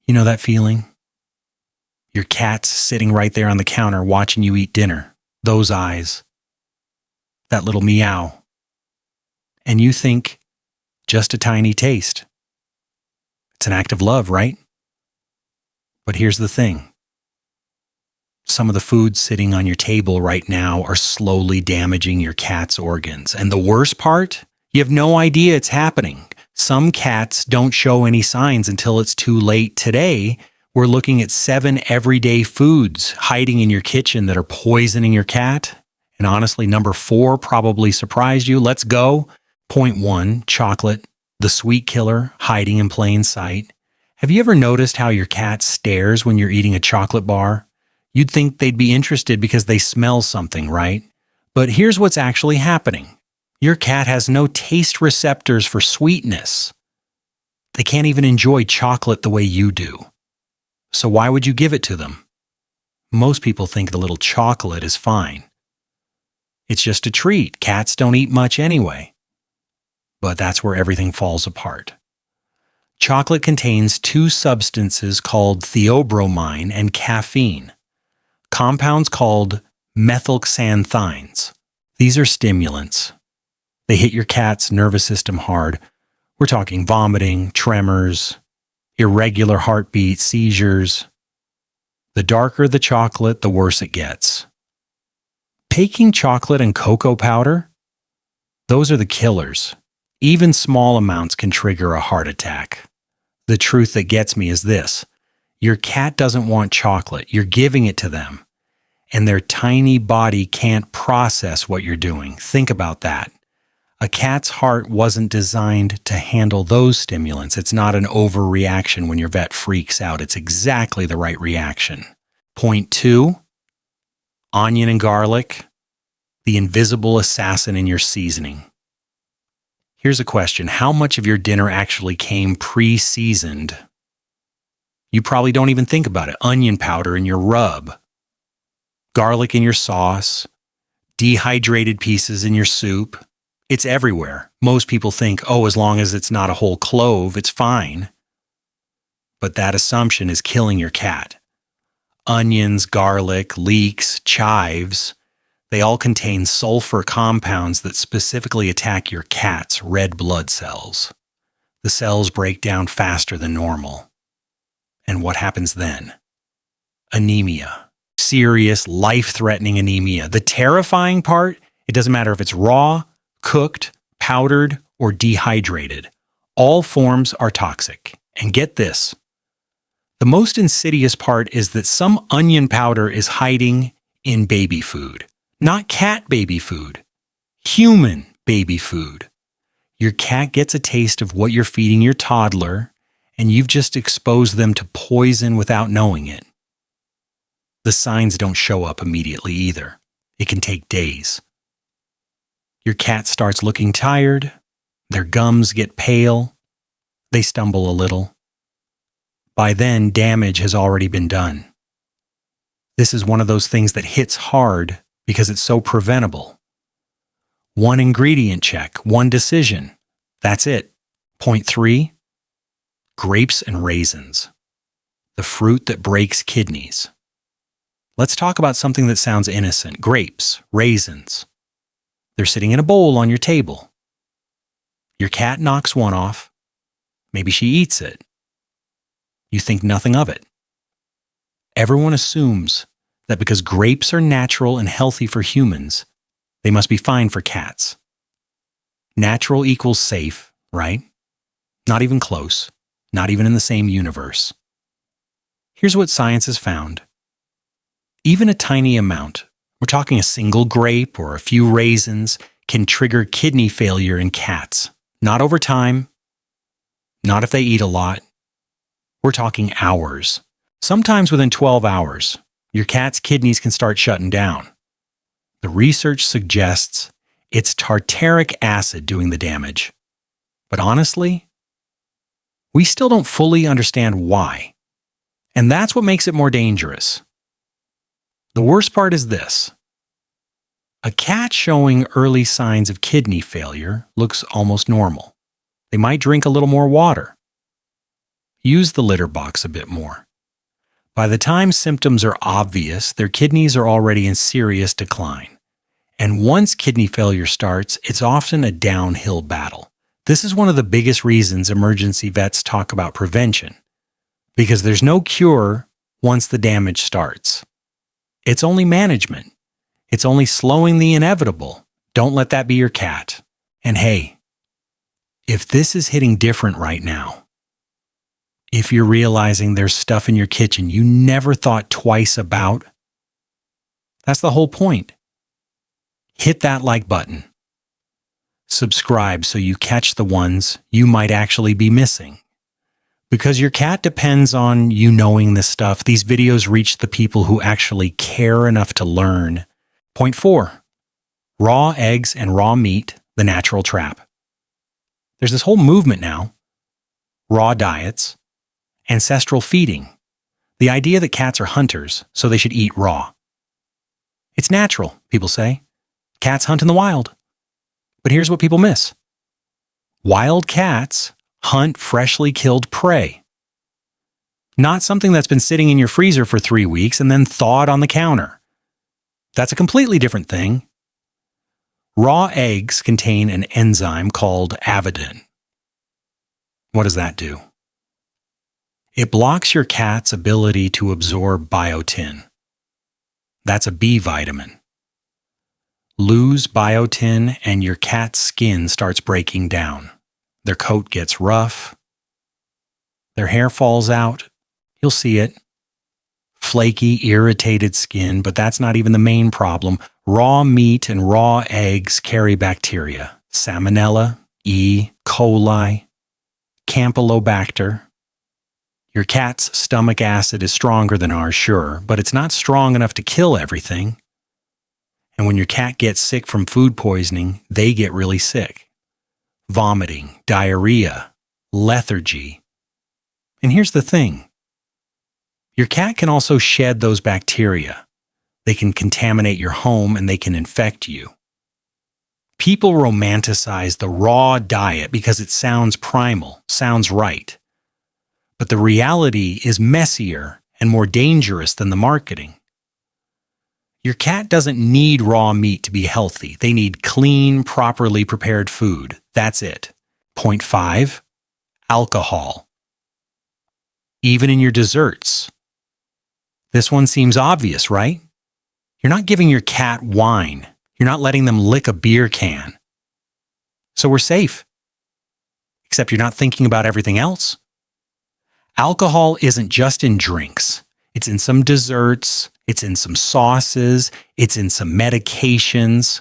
You know that feeling? Your cat's sitting right there on the counter watching you eat dinner. Those eyes. That little meow. And you think, just a tiny taste. It's an act of love, right? But here's the thing. Some of the foods sitting on your table right now are slowly damaging your cat's organs. And the worst part, you have no idea it's happening. Some cats don't show any signs until it's too late. Today, we're looking at 7 everyday foods hiding in your kitchen that are poisoning your cat. And honestly, number 4 probably surprised you. Let's go. Point 1, chocolate, the sweet killer hiding in plain sight. Have you ever noticed how your cat stares when you're eating a chocolate bar? You'd think they'd be interested because they smell something, right? But here's what's actually happening. Your cat has no taste receptors for sweetness. They can't even enjoy chocolate the way you do. So why would you give it to them? Most people think the little chocolate is fine. It's just a treat. Cats don't eat much anyway. But that's where everything falls apart. Chocolate contains 2 substances called theobromine and caffeine, compounds called methylxanthines. These are stimulants. They hit your cat's nervous system hard. We're talking vomiting, tremors, irregular heartbeat, seizures. The darker the chocolate, the worse it gets. Baking chocolate and cocoa powder, those are the killers. Even small amounts can trigger a heart attack. The truth that gets me is this. Your cat doesn't want chocolate. You're giving it to them. And their tiny body can't process what you're doing. Think about that. A cat's heart wasn't designed to handle those stimulants. It's not an overreaction when your vet freaks out. It's exactly the right reaction. Point 2, onion and garlic, the invisible assassin in your seasoning. Here's a question. How much of your dinner actually came pre-seasoned? You probably don't even think about it. Onion powder in your rub, garlic in your sauce, dehydrated pieces in your soup. It's everywhere. Most people think, oh, as long as it's not a whole clove, it's fine. But that assumption is killing your cat. Onions, garlic, leeks, chives, they all contain sulfur compounds that specifically attack your cat's red blood cells. The cells break down faster than normal. And what happens then? Anemia. Serious, life-threatening anemia. The terrifying part, it doesn't matter if it's raw, cooked, powdered, or dehydrated. All forms are toxic. And get this. The most insidious part is that some onion powder is hiding in baby food. Not cat baby food, human baby food. Your cat gets a taste of what you're feeding your toddler, and you've just exposed them to poison without knowing it. The signs don't show up immediately either. It can take days. Your cat starts looking tired, their gums get pale, they stumble a little. By then, damage has already been done. This is one of those things that hits hard because it's so preventable. 1 ingredient check, 1 decision. That's it. Point 3, grapes and raisins. The fruit that breaks kidneys. Let's talk about something that sounds innocent. Grapes, raisins. They're sitting in a bowl on your table. Your cat knocks one off. Maybe she eats it. You think nothing of it. Everyone assumes that because grapes are natural and healthy for humans, they must be fine for cats. Natural equals safe, right? Not even close, not even in the same universe. Here's what science has found. Even a tiny amount, we're talking a single grape or a few raisins, can trigger kidney failure in cats. Not over time, not if they eat a lot. We're talking hours. Sometimes within 12 hours. Your cat's kidneys can start shutting down. The research suggests it's tartaric acid doing the damage. But honestly, we still don't fully understand why. And that's what makes it more dangerous. The worst part is this. A cat showing early signs of kidney failure looks almost normal. They might drink a little more water. use the litter box a bit more. By the time symptoms are obvious, their kidneys are already in serious decline. And once kidney failure starts, it's often a downhill battle. This is one of the biggest reasons emergency vets talk about prevention, because there's no cure once the damage starts. It's only management. It's only slowing the inevitable. Don't let that be your cat. And hey, if this is hitting different right now, if you're realizing there's stuff in your kitchen you never thought twice about, that's the whole point. Hit that like button. Subscribe so you catch the ones you might actually be missing. Because your cat depends on you knowing this stuff, these videos reach the people who actually care enough to learn. Point 4. Raw eggs and raw meat, the natural trap. There's this whole movement now. Raw diets, ancestral feeding. The idea that cats are hunters, so they should eat raw. It's natural, people say. Cats hunt in the wild. But here's what people miss. Wild cats hunt freshly killed prey. Not something that's been sitting in your freezer for 3 weeks and then thawed on the counter. That's a completely different thing. Raw eggs contain an enzyme called avidin. What does that do? It blocks your cat's ability to absorb biotin. That's a B vitamin. Lose biotin and your cat's skin starts breaking down. Their coat gets rough. Their hair falls out. You'll see it. Flaky, irritated skin, but that's not even the main problem. Raw meat and raw eggs carry bacteria. Salmonella, E. coli, Campylobacter. Your cat's stomach acid is stronger than ours, sure, but it's not strong enough to kill everything. And when your cat gets sick from food poisoning, they get really sick. Vomiting, diarrhea, lethargy. And here's the thing. Your cat can also shed those bacteria. They can contaminate your home and they can infect you. People romanticize the raw diet because it sounds primal, sounds right. But the reality is messier and more dangerous than the marketing. Your cat doesn't need raw meat to be healthy. They need clean, properly prepared food. That's it. Point 5, alcohol. Even in your desserts. This one seems obvious, right? You're not giving your cat wine. You're not letting them lick a beer can. So we're safe. Except you're not thinking about everything else. Alcohol isn't just in drinks. It's in some desserts. It's in some sauces. It's in some medications.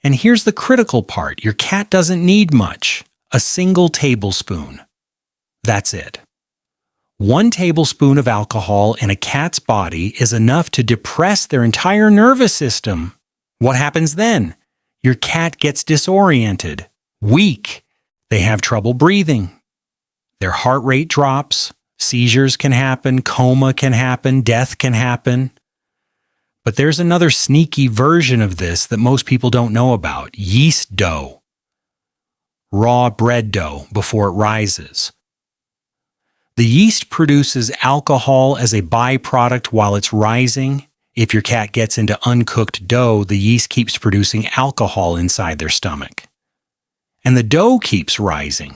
And here's the critical part. Your cat doesn't need much. A single tablespoon. That's it. 1 tablespoon of alcohol in a cat's body is enough to depress their entire nervous system. What happens then? Your cat gets disoriented, weak. They have trouble breathing. Their heart rate drops. Seizures can happen. Coma can happen. Death can happen. But there's another sneaky version of this that most people don't know about. Yeast dough. Raw bread dough before it rises. The yeast produces alcohol as a byproduct while it's rising. If your cat gets into uncooked dough, the yeast keeps producing alcohol inside their stomach. And the dough keeps rising.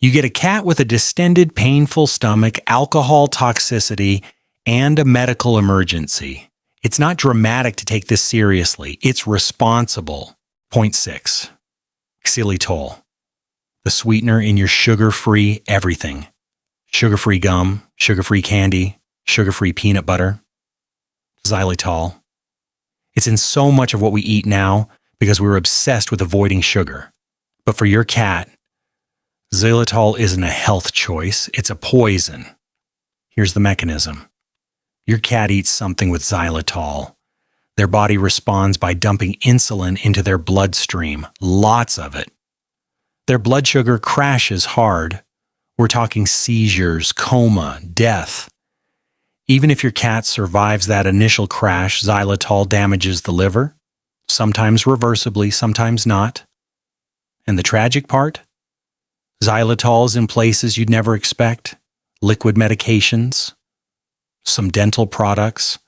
You get a cat with a distended, painful stomach, alcohol toxicity, and a medical emergency. It's not dramatic to take this seriously. It's responsible. Point 6. Xylitol. The sweetener in your sugar-free everything. Sugar-free gum, sugar-free candy, sugar-free peanut butter. Xylitol. It's in so much of what we eat now because we're obsessed with avoiding sugar. But for your cat, xylitol isn't a health choice, it's a poison. Here's the mechanism. Your cat eats something with xylitol. Their body responds by dumping insulin into their bloodstream, lots of it. Their blood sugar crashes hard. We're talking seizures, coma, death. Even if your cat survives that initial crash, xylitol damages the liver, sometimes reversibly, sometimes not. And the tragic part? xylitols in places you'd never expect, liquid medications, some dental products.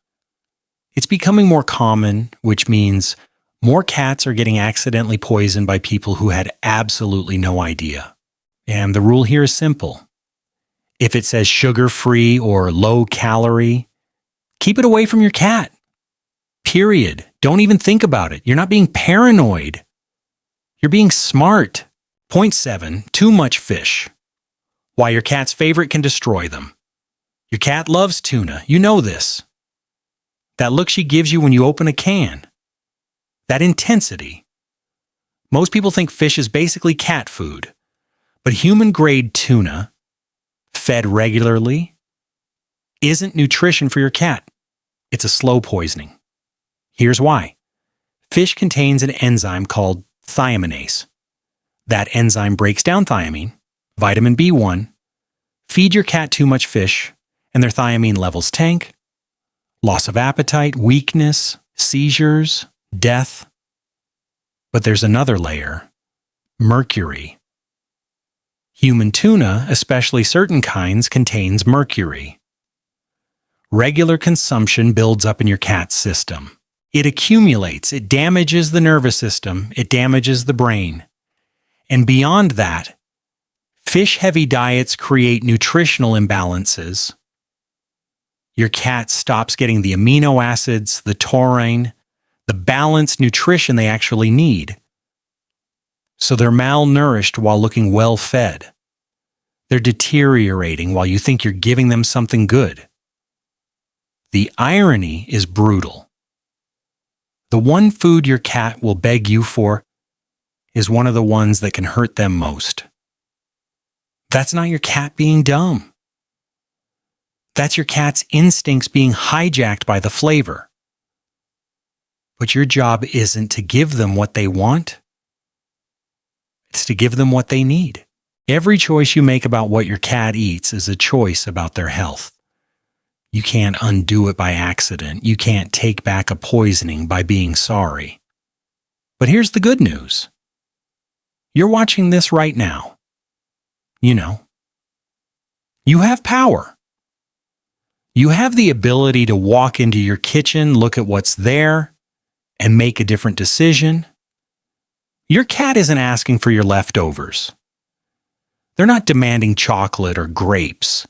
It's becoming more common, which means more cats are getting accidentally poisoned by people who had absolutely no idea. And the rule here is simple. If it says sugar-free or low-calorie, keep it away from your cat. Period. Don't even think about it. You're not being paranoid. You're being smart. Point 7, too much fish. Why your cat's favorite can destroy them. Your cat loves tuna. You know this. That look she gives you when you open a can. That intensity. Most people think fish is basically cat food, but human-grade tuna, fed regularly, isn't nutrition for your cat. It's a slow poisoning. Here's why. Fish contains an enzyme called thiaminase. That enzyme breaks down thiamine, vitamin B1. Feed your cat too much fish, and their thiamine levels tank. Loss of appetite, weakness, seizures, death. But there's another layer. Mercury. Human tuna, especially certain kinds, contains mercury. Regular consumption builds up in your cat's system. It accumulates, it damages the nervous system, it damages the brain. And beyond that, fish-heavy diets create nutritional imbalances. Your cat stops getting the amino acids, the taurine, the balanced nutrition they actually need. So they're malnourished while looking well-fed. They're deteriorating while you think you're giving them something good. The irony is brutal. The one food your cat will beg you for is one of the ones that can hurt them most. That's not your cat being dumb. That's your cat's instincts being hijacked by the flavor. But your job isn't to give them what they want. It's to give them what they need. Every choice you make about what your cat eats is a choice about their health. You can't undo it by accident. You can't take back a poisoning by being sorry. But here's the good news. You're watching this right now. You know, you have power. You have the ability to walk into your kitchen, look at what's there, and make a different decision. Your cat isn't asking for your leftovers. They're not demanding chocolate or grapes.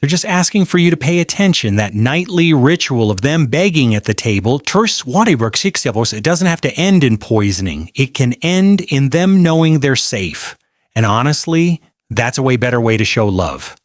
They're just asking for you to pay attention, that nightly ritual of them begging at the table. It doesn't have to end in poisoning. It can end in them knowing they're safe. And honestly, that's a way better way to show love.